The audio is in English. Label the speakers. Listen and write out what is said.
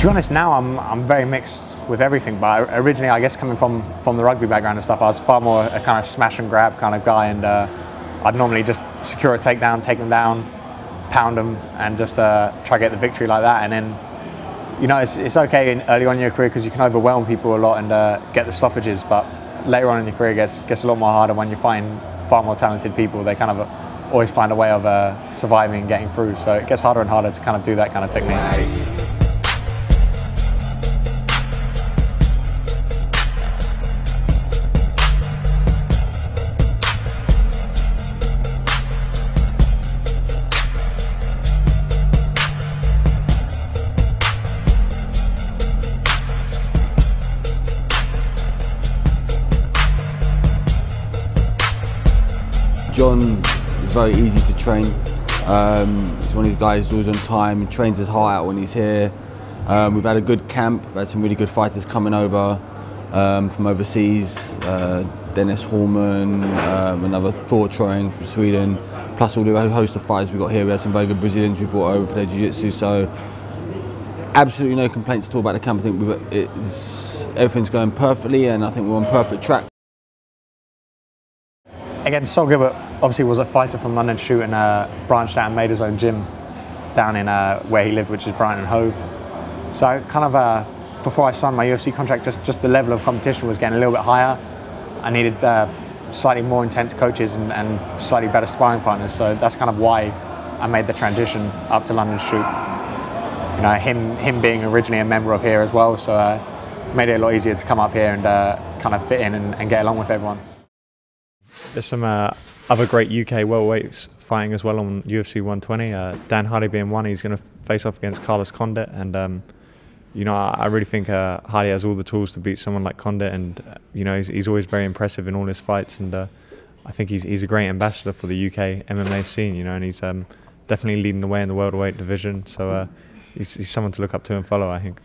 Speaker 1: To be honest, now I'm very mixed with everything. But originally, I guess coming from the rugby background and stuff, I was far more a kind of smash and grab kind of guy, and I'd normally just secure a takedown, take them down, pound them, and just try to get the victory like that. And then, you know, it's okay early on in your career because you can overwhelm people a lot and get the stoppages. But later on in your career, it gets a lot more harder when you find far more talented people. They kind of always find a way of surviving and getting through. So it gets harder and harder to kind of do that kind of technique.
Speaker 2: John is very easy to train. He's one of these guys who's always on time, trains his heart out when he's here. We've had a good camp, we've had some really good fighters coming over from overseas. Dennis Horman, another Thor Troing from Sweden, plus all the host of fighters we got here. We had some very good Brazilians we brought over for their jiu-jitsu, so absolutely no complaints at all about the camp. I think everything's going perfectly, and I think we're on perfect track.
Speaker 1: Again, Sol Gilbert obviously was a fighter from London Shoot and branched out and made his own gym down in where he lived, which is Brighton and Hove. So kind of before I signed my UFC contract, just the level of competition was getting a little bit higher. I needed slightly more intense coaches and slightly better sparring partners. So that's kind of why I made the transition up to London Shoot. You know, him being originally a member of here as well, so made it a lot easier to come up here and kind of fit in and get along with everyone.
Speaker 3: There's some other great UK welterweights fighting as well on UFC 120. Dan Hardy being one, he's going to face off against Carlos Condit, and you know, I really think Hardy has all the tools to beat someone like Condit, and you know, he's always very impressive in all his fights, and I think he's a great ambassador for the UK MMA scene, you know, and he's definitely leading the way in the welterweight division. So he's someone to look up to and follow, I think.